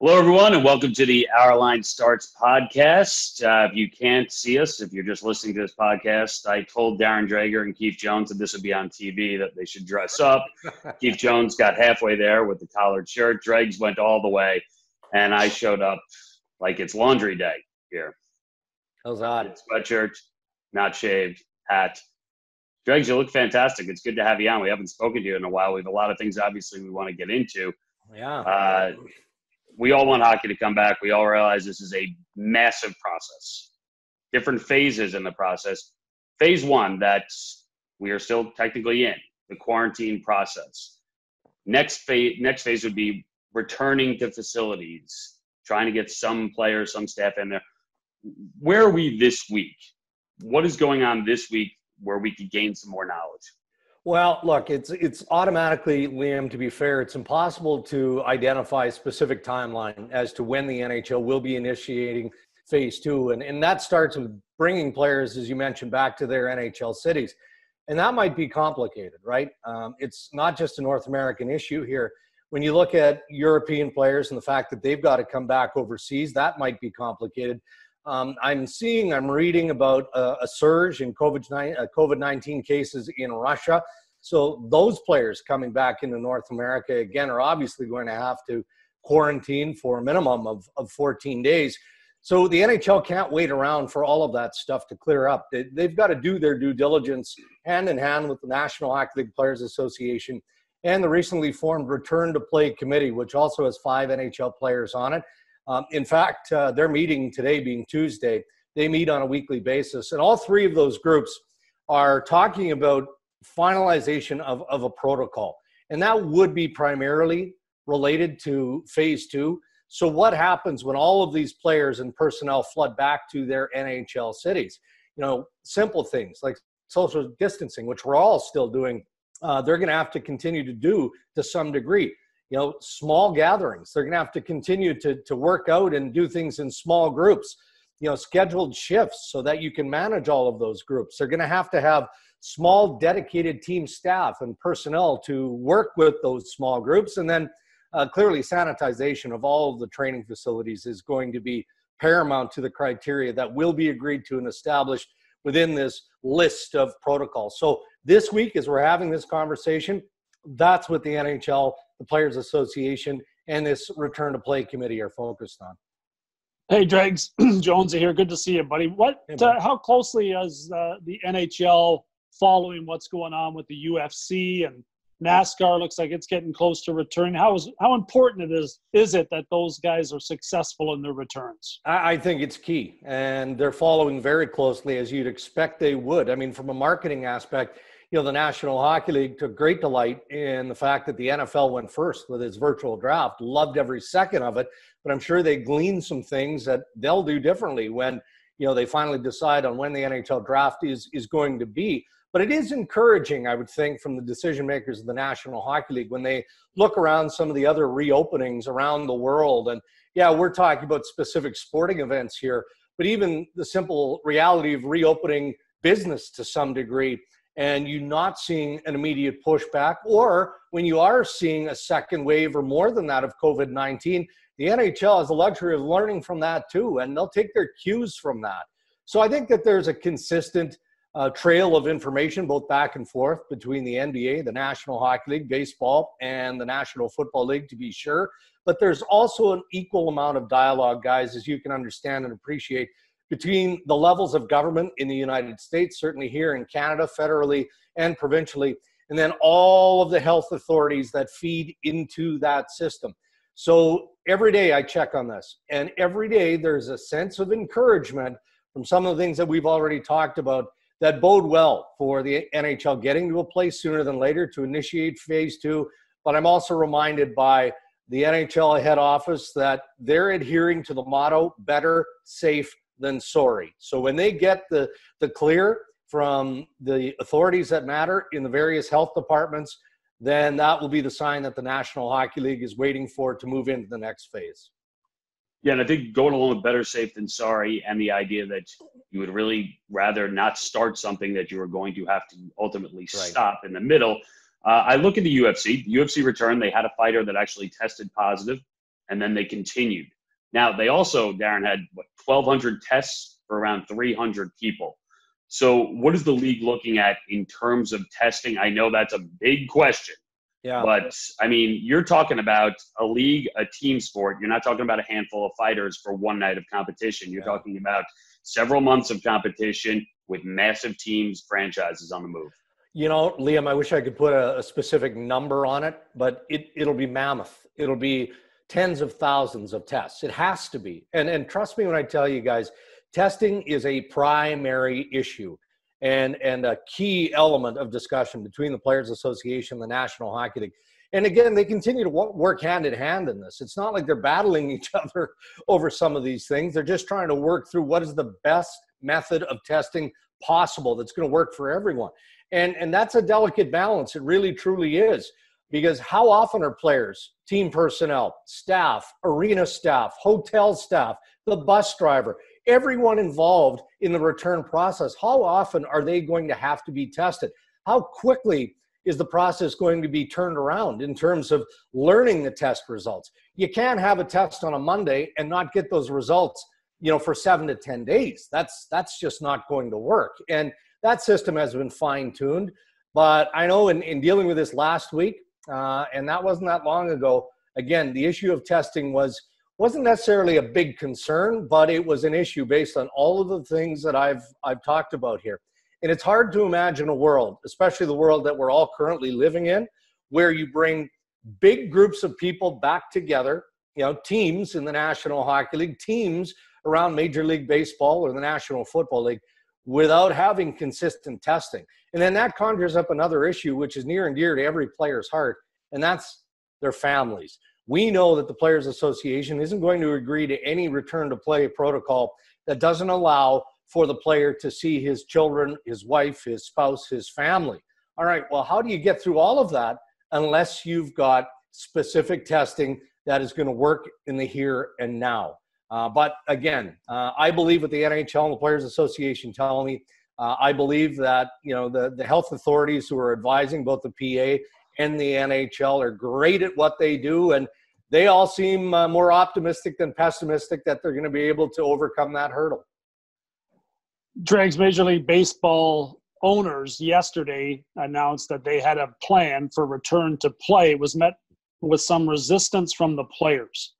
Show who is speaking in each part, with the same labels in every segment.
Speaker 1: Hello, everyone, and welcome to the Our Line Starts podcast. If you can't see us, if you're just listening to this podcast, I told Darren Dreger and Keith Jones that this would be on TV, that they should dress up. Keith Jones got halfway there with the collared shirt. Dregs went all the way, and I showed up like it's laundry day here.
Speaker 2: How's odd?
Speaker 1: Sweatshirt, not shaved, hat. Dregs, you look fantastic. It's good to have you on. We haven't spoken to you in a while. We have a lot of things, obviously, we want to get into.
Speaker 2: Yeah.
Speaker 1: We all want hockey to come back. We all realize this is a massive process. Different phases in the process. Phase one, that we are still technically in, the quarantine process. Next phase would be returning to facilities, trying to get some players, some staff in there. Where are we this week? What is going on this week where we could gain some more knowledge?
Speaker 2: Well, look, it's automatically, Liam, to be fair, it's impossible to identify a specific timeline as to when the NHL will be initiating phase two. And that starts with bringing players, as you mentioned, back to their NHL cities. And that might be complicated, right? It's not just a North American issue here. When you look at European players and the fact that they've got to come back overseas, that might be complicated. I'm reading about a surge in COVID-19 cases in Russia. So those players coming back into North America, again, are obviously going to have to quarantine for a minimum of 14 days. So the NHL can't wait around for all of that stuff to clear up. They've got to do their due diligence hand in hand with the National Hockey League Players Association and the recently formed Return to Play Committee, which also has 5 NHL players on it. In fact, their meeting today being Tuesday, they meet on a weekly basis. And all 3 of those groups are talking about finalization of a protocol. And that would be primarily related to phase 2. So what happens when all of these players and personnel flood back to their NHL cities? You know, simple things like social distancing, which we're all still doing, they're going to have to continue to do to some degree. You know, small gatherings. They're going to have to continue to work out and do things in small groups, you know, scheduled shifts so that you can manage all of those groups. They're going to have small dedicated team staff and personnel to work with those small groups. And then clearly sanitization of all of the training facilities is going to be paramount to the criteria that will be agreed to and established within this list of protocols. So this week, as we're having this conversation, that's what the NHL, the Players Association, and this Return to Play Committee are focused on.
Speaker 3: Hey, Dregs, Jonesy here. Good to see you, buddy. How closely is the NHL following what's going on with the UFC and NASCAR? Looks like it's getting close to returning. How important is it that those guys are successful in their returns?
Speaker 2: I think it's key, and they're following very closely, as you'd expect they would. I mean, from a marketing aspect, you know, the National Hockey League took great delight in the fact that the NFL went first with its virtual draft, loved every second of it, but I'm sure they gleaned some things that they'll do differently when, you know, they finally decide on when the NHL draft is going to be. But it is encouraging, I would think, from the decision makers of the National Hockey League when they look around some of the other reopenings around the world. And yeah, we're talking about specific sporting events here, but even the simple reality of reopening business to some degree, and you not seeing an immediate pushback, or when you are seeing a second wave or more than that of COVID-19, the NHL has the luxury of learning from that too, and they'll take their cues from that. So I think that there's a consistent trail of information, both back and forth, between the NBA, the National Hockey League, baseball, and the National Football League, to be sure. But there's also an equal amount of dialogue, guys, as you can understand and appreciate, between the levels of government in the United States, certainly here in Canada, federally and provincially, and then all of the health authorities that feed into that system. So every day I check on this, and every day there's a sense of encouragement from some of the things that we've already talked about that bode well for the NHL getting to a place sooner than later to initiate phase 2. But I'm also reminded by the NHL head office that they're adhering to the motto, better, safe, than sorry. So when they get the clear from the authorities that matter in the various health departments, then that will be the sign that the National Hockey League is waiting for to move into the next phase.
Speaker 1: Yeah, and I think going along with better safe than sorry, and the idea that you would really rather not start something that you are going to have to ultimately stop in the middle. I look at the UFC. UFC return, they had a fighter that actually tested positive and then they continued. Now, they also, Darren, had 1,200 tests for around 300 people. So what is the league looking at in terms of testing? I know that's a big question.
Speaker 2: Yeah.
Speaker 1: But, I mean, you're talking about a league, a team sport. You're not talking about a handful of fighters for one night of competition. You're talking about several months of competition with massive teams, franchises on the move.
Speaker 2: You know, Liam, I wish I could put a specific number on it, but it'll be mammoth. It'll be tens of thousands of tests. It has to be. And trust me when I tell you guys, testing is a primary issue and a key element of discussion between the Players Association and the National Hockey League. And again, they continue to work hand in hand in this. It's not like they're battling each other over some of these things. They're just trying to work through what is the best method of testing possible that's going to work for everyone. And that's a delicate balance. It really, truly is. Because how often are players, team personnel, staff, arena staff, hotel staff, the bus driver, everyone involved in the return process, how often are they going to have to be tested? How quickly is the process going to be turned around in terms of learning the test results? You can't have a test on a Monday and not get those results, for 7 to 10 days. That's just not going to work. And that system has been fine-tuned. But I know in dealing with this last week, and that wasn't that long ago, again, the issue of testing wasn't necessarily a big concern, but it was an issue based on all of the things that I've talked about here. And it's hard to imagine a world, especially the world that we're all currently living in, where you bring big groups of people back together, teams in the National Hockey League, teams around Major League Baseball or the National Football League, without having consistent testing. And then that conjures up another issue, which is near and dear to every player's heart, and that's their families. We know that the Players Association isn't going to agree to any return to play protocol that doesn't allow for the player to see his children, his wife, his spouse, his family. All right, well, how do you get through all of that unless you've got specific testing that is going to work in the here and now? But again, I believe what the NHL and the Players Association tell me. I believe that, the health authorities who are advising both the PA and the NHL are great at what they do, and they all seem more optimistic than pessimistic that they're going to be able to overcome that hurdle.
Speaker 3: Dregs, Major League Baseball owners yesterday announced that they had a plan for return to play. It was met with some resistance from the players.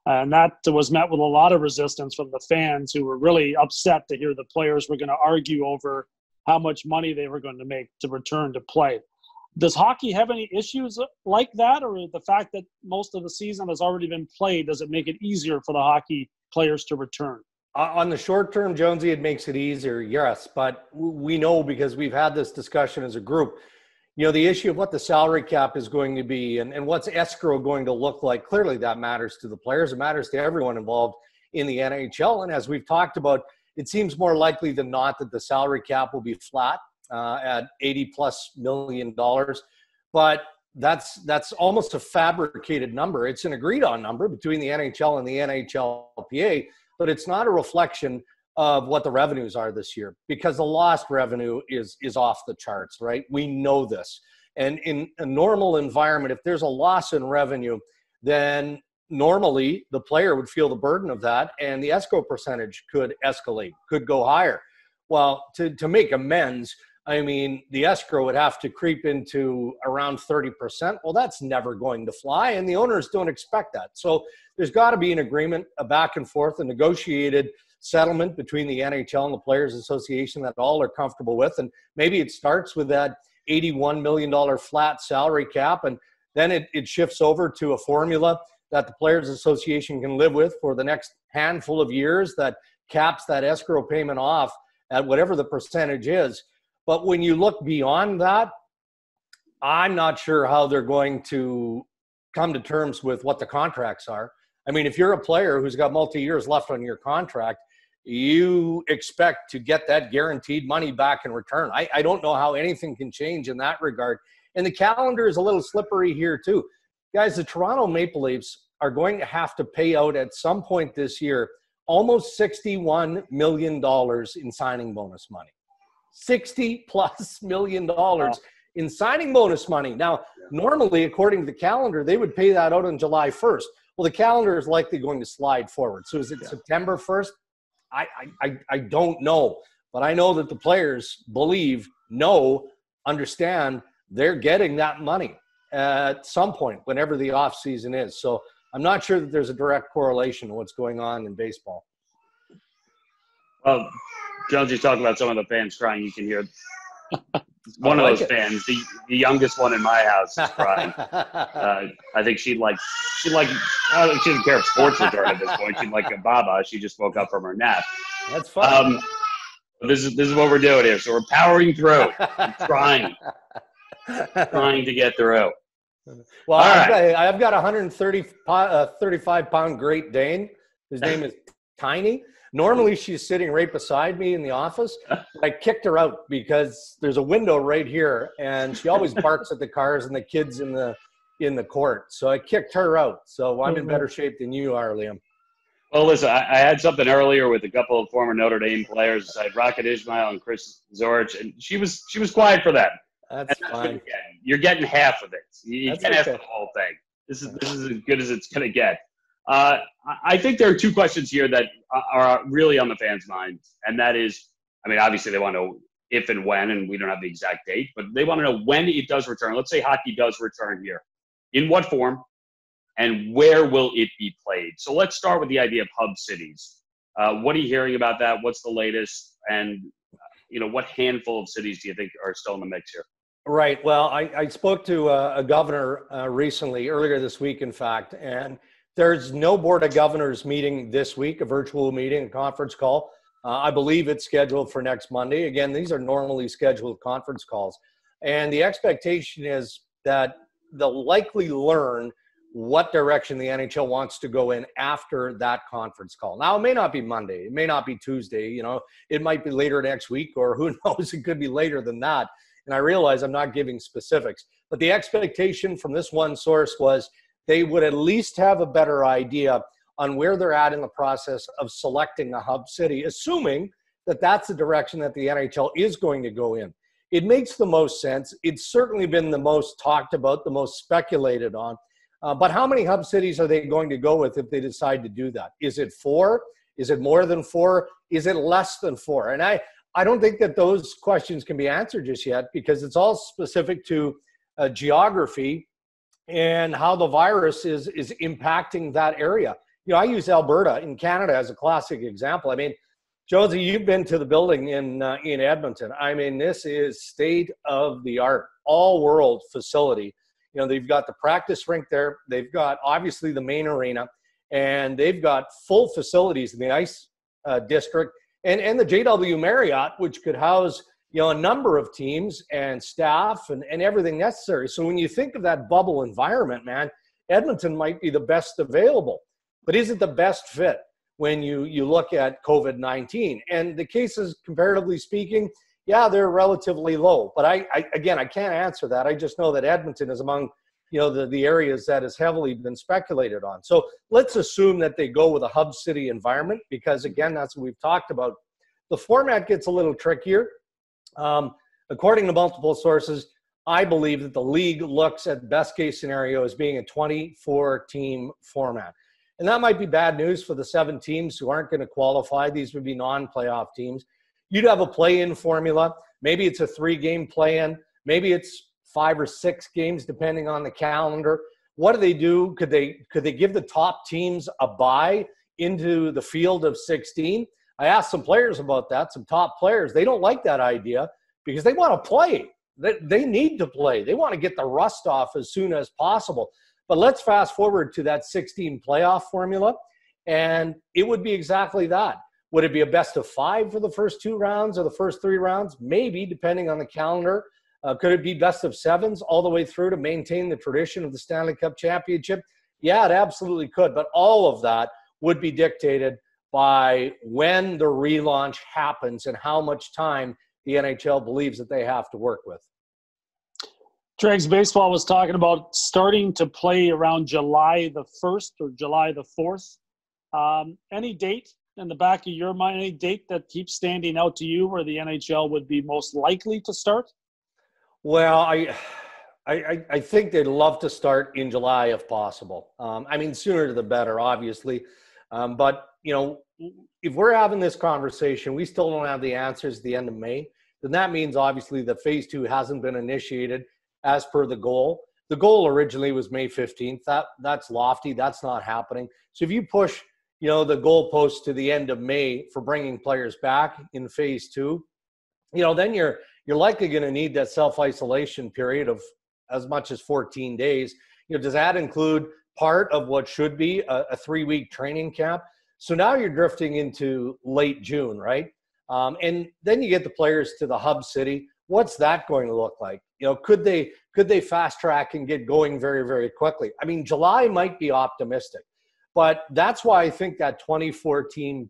Speaker 3: And that was met with a lot of resistance from the fans who were really upset to hear the players were going to argue over how much money they were going to make to return to play. Does hockey have any issues like that, or the fact that most of the season has already been played, does it make it easier for the hockey players to return?
Speaker 2: On the short term, Jonesy, it makes it easier, yes. But we know, because we've had this discussion as a group, the issue of what the salary cap is going to be and what's escrow going to look like, clearly that matters to the players. It matters to everyone involved in the NHL. And as we've talked about, it seems more likely than not that the salary cap will be flat at $80+ million. But that's almost a fabricated number. It's an agreed on number between the NHL and the NHLPA, but it's not a reflection of what the revenues are this year, because the lost revenue is off the charts, right? We know this. And in a normal environment, if there's a loss in revenue, then normally the player would feel the burden of that, and the escrow percentage could escalate, could go higher. Well, to make amends, I mean, the escrow would have to creep into around 30%. Well, that's never going to fly, and the owners don't expect that. So there's got to be an agreement, a back and forth, a negotiated settlement between the NHL and the Players Association that all are comfortable with. And maybe it starts with that $81 million flat salary cap, and then it shifts over to a formula that the Players Association can live with for the next handful of years that caps that escrow payment off at whatever the percentage is. But when you look beyond that, I'm not sure how they're going to come to terms with what the contracts are. I mean, if you're a player who's got multi-years left on your contract, you expect to get that guaranteed money back in return. I don't know how anything can change in that regard. And the calendar is a little slippery here too. Guys, the Toronto Maple Leafs are going to have to pay out at some point this year almost $61 million in signing bonus money. $60+ million in signing bonus money. Now, normally, according to the calendar, they would pay that out on July 1st. Well, the calendar is likely going to slide forward. So is it September 1st? I don't know. But I know that the players understand they're getting that money at some point, whenever the off season is. So I'm not sure that there's a direct correlation to what's going on in baseball.
Speaker 1: Well, Jonesy's talking about some of the fans crying. You can hear one of those fans, the youngest one in my house, is crying. I think she didn't care if sports returned at this point. She'd like a baba. She just woke up from her nap.
Speaker 2: That's fun.
Speaker 1: This is what we're doing here. So we're powering through, trying to get through.
Speaker 2: Well, I've got a 135-pound Great Dane. His name is Tiny. Normally, she's sitting right beside me in the office. I kicked her out because there's a window right here, and she always barks at the cars and the kids in the court. So I kicked her out. So I'm in better shape than you are, Liam.
Speaker 1: Well, listen, I had something earlier with a couple of former Notre Dame players. I had Rocket Ismail and Chris Zorich, and she was quiet for that.
Speaker 2: That's fine.
Speaker 1: You're getting half of it. You can't ask the whole thing. This is as good as it's going to get. I think there are two questions here that are really on the fans' minds, and that is, I mean, obviously they want to know if and when, and we don't have the exact date, but they want to know when it does return. Let's say hockey does return here. In what form, and where will it be played? So let's start with the idea of hub cities. What are you hearing about that? What's the latest? And, what handful of cities do you think are still in the mix here?
Speaker 2: Right. Well, I spoke to a governor recently, earlier this week, in fact, and there's no Board of Governors meeting this week, a virtual meeting, a conference call. I believe it's scheduled for next Monday. Again, these are normally scheduled conference calls. And the expectation is that they'll likely learn what direction the NHL wants to go in after that conference call. Now, it may not be Monday. It may not be Tuesday. It might be later next week, or who knows, it could be later than that. And I realize I'm not giving specifics. But the expectation from this one source was they would at least have a better idea on where they're at in the process of selecting a hub city, assuming that that's the direction that the NHL is going to go in. It makes the most sense. It's certainly been the most talked about, the most speculated on. But how many hub cities are they going to go with if they decide to do that? Is it 4? Is it more than 4? Is it less than 4? And I don't think that those questions can be answered just yet, because it's all specific to geography and how the virus is impacting that area. I use Alberta in Canada as a classic example. I mean, Jonesy, you've been to the building in Edmonton. I mean, this is state of the art, all world facility. They've got the practice rink there. They've got obviously the main arena, and they've got full facilities in the ice district and the JW Marriott, which could house a number of teams and staff and everything necessary. So when you think of that bubble environment, man, Edmonton might be the best available. But is it the best fit when you look at COVID-19? And the cases, comparatively speaking, yeah, they're relatively low. But I can't answer that. I just know that Edmonton is among the areas that has heavily been speculated on. So let's assume that they go with a hub city environment, because again, that's what we've talked about. The format gets a little trickier. According to multiple sources, I believe that the league looks at best case scenario as being a 24-team format. And that might be bad news for the 7 teams who aren't going to qualify. These would be non-playoff teams. You'd have a play-in formula. Maybe it's a 3-game play-in. Maybe it's 5 or 6 games, depending on the calendar. What do they do? Could they give the top teams a bye into the field of 16? I asked some players about that, some top players. They don't like that idea because they want to play. They need to play. They want to get the rust off as soon as possible. But let's fast forward to that 16 playoff formula, and it would be exactly that. Would it be a best of 5 for the first 2 rounds or the first 3 rounds? Maybe, depending on the calendar. Could it be best of 7s all the way through to maintain the tradition of the Stanley Cup Championship? Yeah, it absolutely could. But all of that would be dictated by when the relaunch happens and how much time the NHL believes that they have to work with.
Speaker 3: Dregs Baseball was talking about starting to play around July the 1st or July the 4th. Any date in the back of your mind, any date that keeps standing out to you where the NHL would be most likely to start?
Speaker 2: Well, I think they'd love to start in July if possible. I mean, sooner the better, obviously. But, if we're having this conversation, we still don't have the answers at the end of May, then that means obviously that phase 2 hasn't been initiated as per the goal. The goal originally was May 15th. That's lofty. That's not happening. So if you push, the goalpost to the end of May for bringing players back in phase 2, then you're likely going to need that self-isolation period of as much as 14 days. Does that include part of what should be a 3-week training camp? So now you're drifting into late June, right? And then you get the players to the hub city. What's that going to look like? Could they fast track and get going very, very quickly? I mean, July might be optimistic, but that's why I think that 2014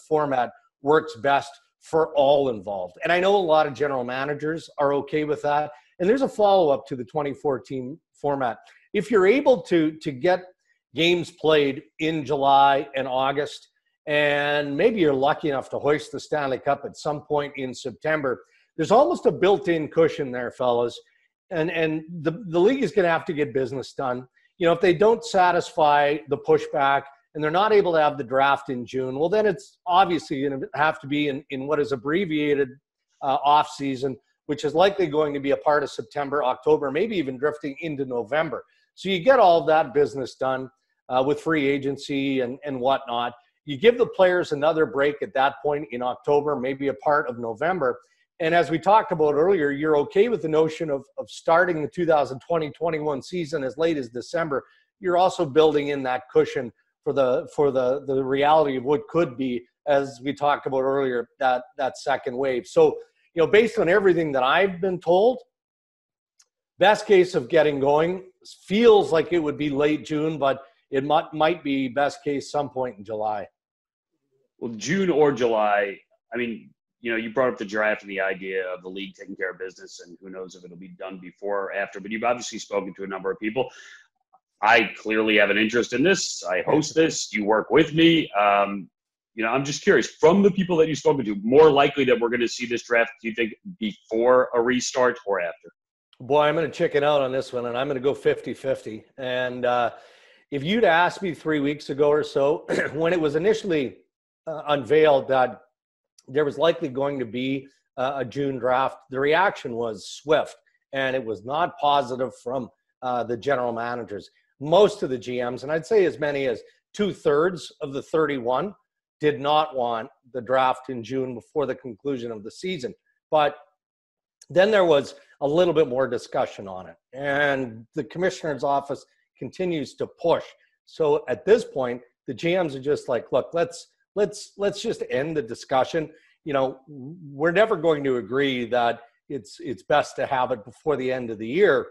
Speaker 2: format works best for all involved. And I know a lot of general managers are okay with that. And there's a follow-up to the 2014 format. If you're able to get games played in July and August, and maybe you're lucky enough to hoist the Stanley Cup at some point in September, there's almost a built-in cushion there, fellas. And the league is going to have to get business done. If they don't satisfy the pushback and they're not able to have the draft in June, well, then it's obviously going to have to be in what is abbreviated off-season, which is likely going to be a part of September, October, maybe even drifting into November. So you get all of that business done with free agency and whatnot. You give the players another break at that point in October, maybe a part of November. And as we talked about earlier, you're okay with the notion of starting the 2020-21 season as late as December. You're also building in that cushion for the reality of what could be, as we talked about earlier, that second wave. So, based on everything that I've been told, best case of getting going feels like it would be late June, but it might be best case some point in July.
Speaker 1: Well, June or July, I mean, you brought up the draft and the idea of the league taking care of business, and who knows if it'll be done before or after, but you've obviously spoken to a number of people. I clearly have an interest in this. I host this. You work with me. I'm just curious, from the people that you've spoken to, more likely that we're going to see this draft, do you think, before a restart or after?
Speaker 2: Boy, I'm going to chicken out on this one, and I'm going to go 50-50. And if you'd asked me 3 weeks ago or so, when it was initially unveiled that there was likely going to be a June draft, the reaction was swift, and it was not positive from the general managers. Most of the GMs, and I'd say as many as 2/3 of the 31, did not want the draft in June before the conclusion of the season. But then there was a little bit more discussion on it, and the commissioner's office continues to push. So at this point, the GMs are just like, look, let's just end the discussion. We're never going to agree that it's best to have it before the end of the year.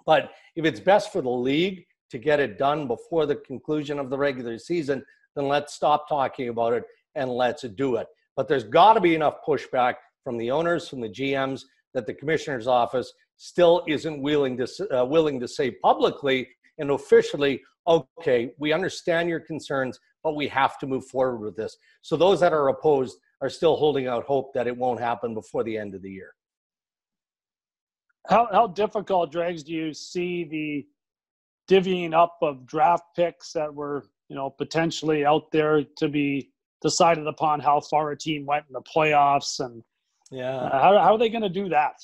Speaker 2: But if it's best for the league to get it done before the conclusion of the regular season, then let's stop talking about it and let's do it. But there's got to be enough pushback from the owners, from the GMs, that the commissioner's office still isn't willing to say publicly and officially, okay, we understand your concerns, but we have to move forward with this. So those that are opposed are still holding out hope that it won't happen before the end of the year.
Speaker 3: How difficult, Dregs, do you see the divvying up of draft picks that were, potentially out there to be decided upon how far a team went in the playoffs? And how are they going to do that?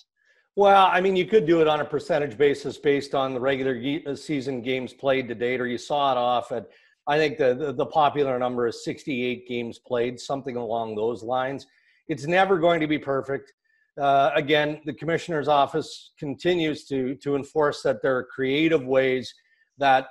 Speaker 2: Well, I mean, you could do it on a percentage basis based on the regular season games played to date, or you saw it off at, I think the popular number is 68 games played, something along those lines. It's never going to be perfect. Again, the commissioner's office continues to enforce that there are creative ways that,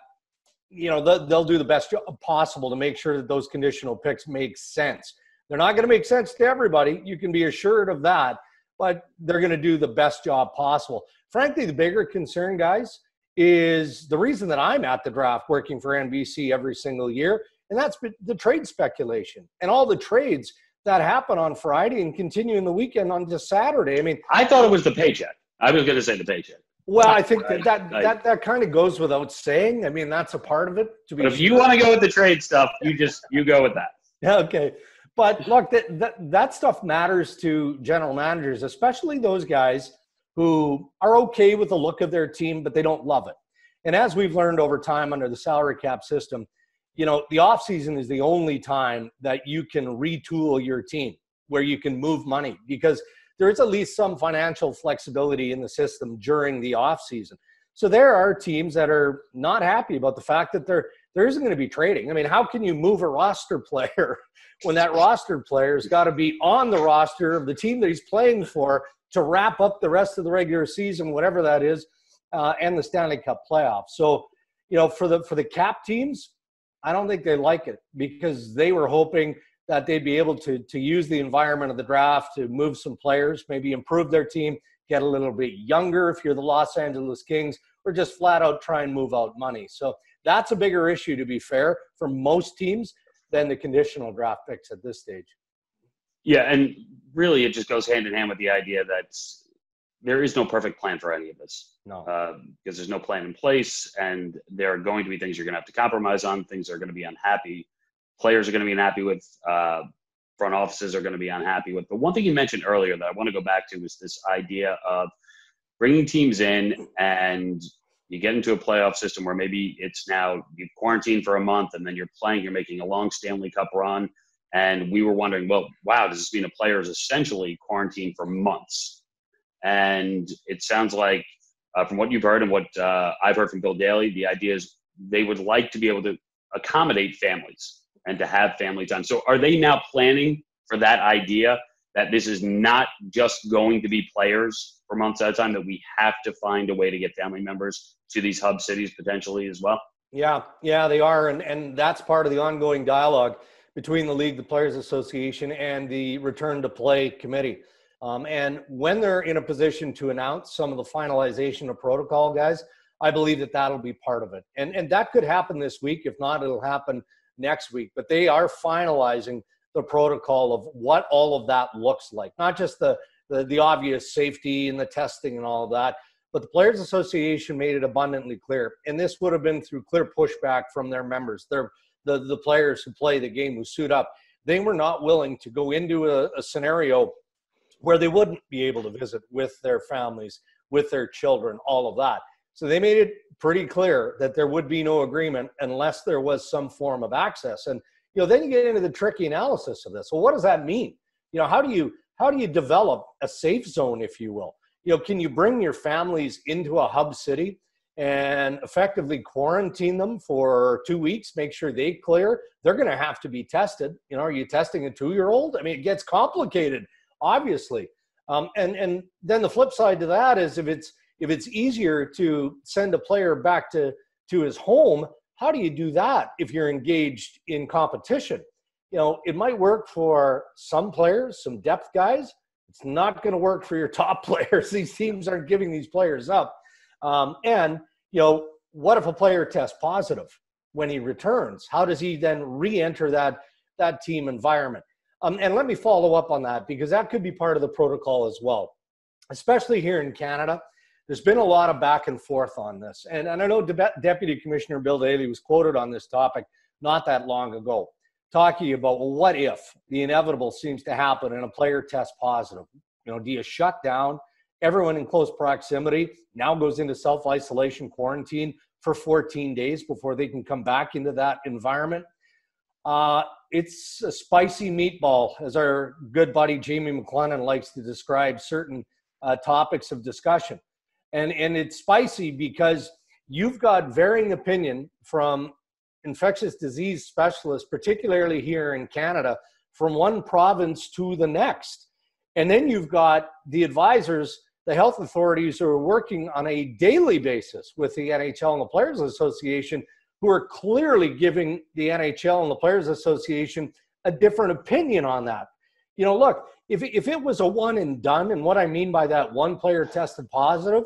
Speaker 2: they'll do the best job possible to make sure that those conditional picks make sense. They're not going to make sense to everybody. You can be assured of that, but they're going to do the best job possible. Frankly, the bigger concern, guys, is the reason that I'm at the draft working for NBC every single year, and that's the trade speculation and all the trades that happen on Friday and continue in the weekend onto Saturday. I mean,
Speaker 1: I thought it was the paycheck. I was going to say the paycheck.
Speaker 2: Well, I think that kind of goes without saying. I mean, that's a part of it.
Speaker 1: But if you want to go with the trade stuff, you go with that.
Speaker 2: Yeah, okay. But look, that stuff matters to general managers, especially those guys who are okay with the look of their team, but they don't love it. And as we've learned over time under the salary cap system, the offseason is the only time that you can retool your team, where you can move money, because there is at least some financial flexibility in the system during the offseason. So there are teams that are not happy about the fact that there isn't going to be trading. I mean, how can you move a roster player when that roster player's got to be on the roster of the team that he's playing for to wrap up the rest of the regular season, whatever that is, and the Stanley Cup playoffs? So, for the cap teams, I don't think they like it, because they were hoping that they'd be able to use the environment of the draft to move some players, maybe improve their team, get a little bit younger if you're the Los Angeles Kings, or just flat out try and move out money. So that's a bigger issue, to be fair, for most teams than the conditional draft picks at this stage.
Speaker 1: Yeah, and really it just goes hand in hand with the idea that there is no perfect plan for any of this.
Speaker 2: No.
Speaker 1: Because there's no plan in place, and there are going to be things you're going to have to compromise on, things are going to be unhappy. Players are going to be unhappy with, front offices are going to be unhappy with. But one thing you mentioned earlier that I want to go back to is this idea of bringing teams in, and you get into a playoff system where maybe it's now you've quarantined for a month, and then you're making a long Stanley Cup run. And we were wondering, well, wow, does this mean a player is essentially quarantined for months? And it sounds like from what you've heard and what I've heard from Bill Daly, the idea is they would like to be able to accommodate families and to have family time. So are they now planning for that idea that this is not just going to be players for months at a time, that we have to find a way to get family members to these hub cities potentially as well?
Speaker 2: Yeah, they are. And that's part of the ongoing dialogue between the league, the Players Association, and the Return to Play Committee. And when they're in a position to announce some of the finalization of protocol, guys, I believe that that'll be part of it. And that could happen this week. If not, it'll happen next week. But they are finalizing the protocol of what all of that looks like. Not just the obvious safety and the testing and all of that, but the Players Association made it abundantly clear. And this would have been through clear pushback from their members. The players who play the game, who suit up, they were not willing to go into a scenario where they wouldn't be able to visit with their families, with their children, all of that. So they made it pretty clear that there would be no agreement unless there was some form of access. And, then you get into the tricky analysis of this. Well, what does that mean? How do you develop a safe zone, if you will? Can you bring your families into a hub city and effectively quarantine them for 2 weeks, make sure they clear? They're going to have to be tested. Are you testing a 2-year-old? I mean, it gets complicated, obviously. And then the flip side to that is if it's easier to send a player back to his home, how do you do that if you're engaged in competition? It might work for some players, some depth guys. It's not going to work for your top players. These teams aren't giving these players up. And what if a player tests positive when he returns? How does he then re-enter that team environment? And let me follow up on that, because that could be part of the protocol as well, especially here in Canada. There's been a lot of back and forth on this. And I know Deputy Commissioner Bill Daly was quoted on this topic not that long ago, talking about, well, what if the inevitable seems to happen and a player tests positive? Do you shut down everyone in close proximity, now goes into self-isolation quarantine for 14 days before they can come back into that environment? It's a spicy meatball, as our good buddy Jamie McLennan likes to describe certain topics of discussion. And it's spicy because you've got varying opinion from infectious disease specialists, particularly here in Canada, from one province to the next. And then you've got the advisors, the health authorities who are working on a daily basis with the NHL and the Players Association, who are clearly giving the NHL and the Players Association a different opinion on that. Look, if it was a one and done, and what I mean by that, one player tested positive,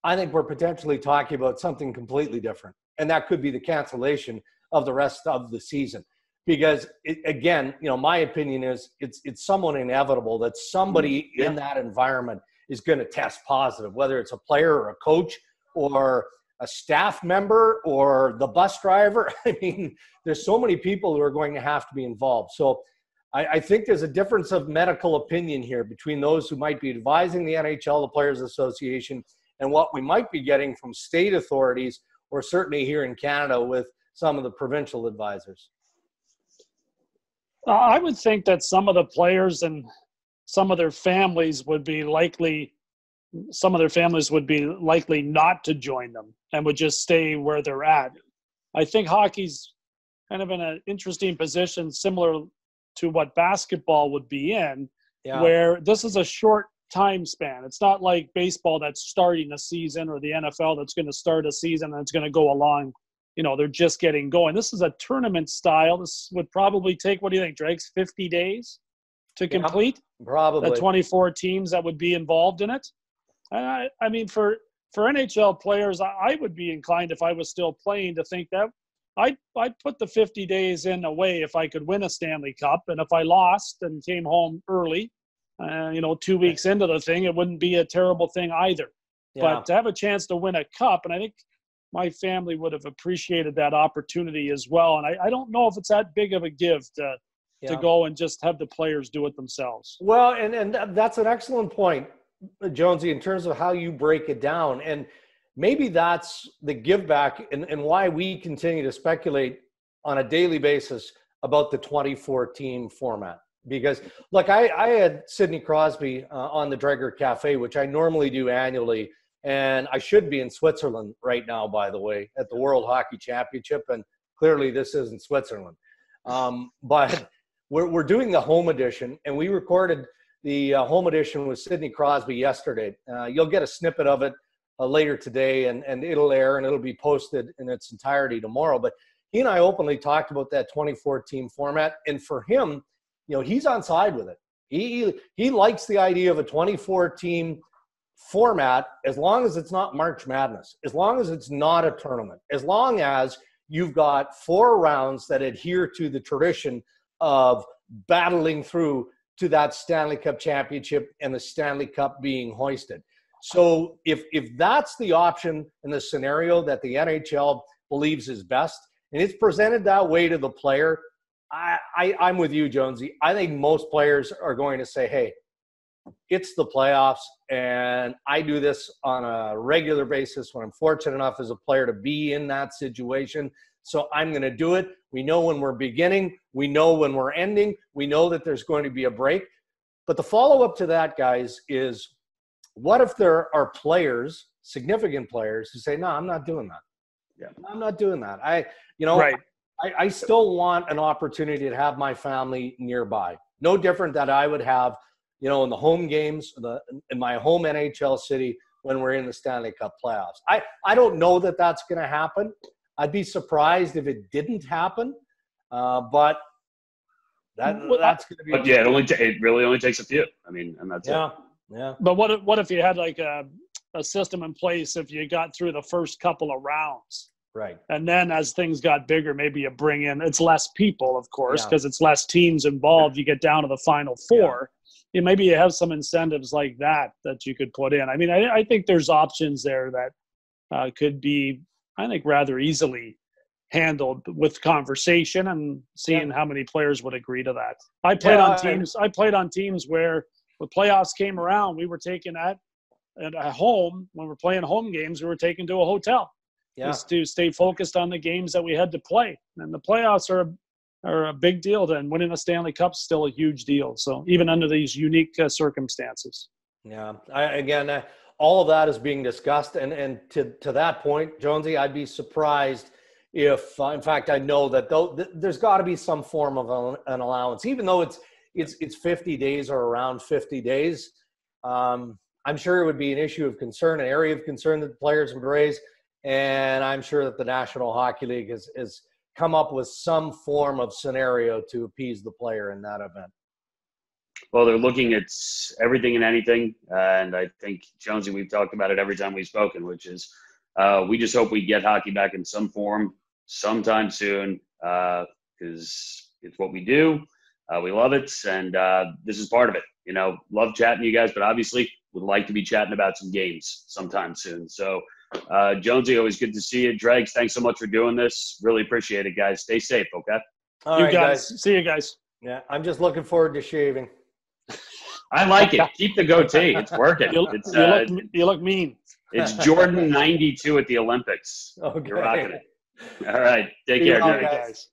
Speaker 2: I think we're potentially talking about something completely different. And that could be the cancellation of the rest of the season. Because, again, my opinion is it's somewhat inevitable that somebody in that environment is going to test positive, whether it's a player or a coach or a staff member or the bus driver. I mean, there's so many people who are going to have to be involved. So I think there's a difference of medical opinion here between those who might be advising the NHL, the Players Association, and what we might be getting from state authorities, or certainly here in Canada with some of the provincial advisors.
Speaker 3: I would think that some of the players and some of their families would be likely not to join them and would just stay where they're at. I think hockey's kind of in an interesting position, similar to what basketball would be in, where this is a short time span. It's not like baseball that's starting a season, or the NFL that's going to start a season and it's going to go along. They're just getting going. This is a tournament style. This would probably take, what do you think, Dregs, 50 days to complete?
Speaker 2: Probably.
Speaker 3: The 24 teams that would be involved in it. I mean, for NHL players, I would be inclined, if I was still playing, to think that I'd put the 50 days in away if I could win a Stanley Cup. And if I lost and came home early, 2 weeks into the thing, it wouldn't be a terrible thing either. Yeah. But to have a chance to win a cup, and I think my family would have appreciated that opportunity as well. And I don't know if it's that big of a give to go and just have the players do it themselves.
Speaker 2: Well, and that's an excellent point, Jonesy, in terms of how you break it down. And maybe that's the give back and why we continue to speculate on a daily basis about the 24-team format. Because, look, I had Sidney Crosby on the Dreger Cafe, which I normally do annually. And I should be in Switzerland right now, by the way, at the World Hockey Championship. And clearly this isn't Switzerland. But we're doing the home edition, and we recorded the home edition with Sidney Crosby yesterday. You'll get a snippet of it later today, and it'll air, and it'll be posted in its entirety tomorrow. But he and I openly talked about that 24-team format. And for him, he's on side with it. He likes the idea of a 24-team format, as long as it's not March Madness, as long as it's not a tournament, as long as you've got 4 rounds that adhere to the tradition of battling through to that Stanley Cup championship and the Stanley Cup being hoisted. So if that's the option in the scenario that the NHL believes is best, and it's presented that way to the player, I'm with you, Jonesy. I think most players are going to say, hey, it's the playoffs, and I do this on a regular basis when I'm fortunate enough as a player to be in that situation. So I'm going to do it. We know when we're beginning. We know when we're ending. We know that there's going to be a break. But the follow-up to that, guys, is what if there are players, significant players, who say, no, I'm not doing that. Yeah, I'm not doing that.
Speaker 3: Right.
Speaker 2: I still want an opportunity to have my family nearby. No different that I would have in the home games, in my home NHL city when we're in the Stanley Cup playoffs. I don't know that that's going to happen. I'd be surprised if it didn't happen, but that's going to be.
Speaker 1: But yeah, it really only takes a few. I mean, and that's it.
Speaker 2: Yeah.
Speaker 3: But what if you had like a system in place if you got through the first couple of rounds?
Speaker 2: Right.
Speaker 3: And then as things got bigger, maybe you bring in, it's less people, of course, because it's less teams involved. You get down to the final 4. Maybe you have some incentives like that you could put in. I mean, I think there's options there that could be, I think, rather easily handled with conversation and seeing how many players would agree to that. I played on teams where when playoffs came around, we were taken at home. When we're playing home games, we were taken to a hotel just to stay focused on the games that we had to play. And the playoffs are a big deal. Then winning a Stanley Cup is still a huge deal. So even under these unique circumstances.
Speaker 2: Yeah. All of that is being discussed. And to that point, Jonesy, I'd be surprised if, in fact, I know that there's got to be some form of an allowance, even though it's 50 days or around 50 days. I'm sure it would be an issue of concern, an area of concern that the players would raise. And I'm sure that the National Hockey League has come up with some form of scenario to appease the player in that event.
Speaker 1: Well, they're looking at everything and anything. And I think, Jonesy, we've talked about it every time we've spoken, which is we just hope we get hockey back in some form sometime soon because it's what we do. We love it. And this is part of it. Love chatting to you guys, but obviously would like to be chatting about some games sometime soon. So, Jonesy, always good to see you. Dregs, thanks so much for doing this. Really appreciate it, guys. Stay safe, okay?
Speaker 2: All right,
Speaker 3: guys. See you guys.
Speaker 2: Yeah, I'm just looking forward to shaving.
Speaker 1: I like it. Keep the goatee. It's working.
Speaker 3: You look mean.
Speaker 1: It's Jordan 92 at the Olympics.
Speaker 2: Okay.
Speaker 1: You're rocking it. All right. Take care,
Speaker 2: Bye,
Speaker 1: Jack.
Speaker 2: guys.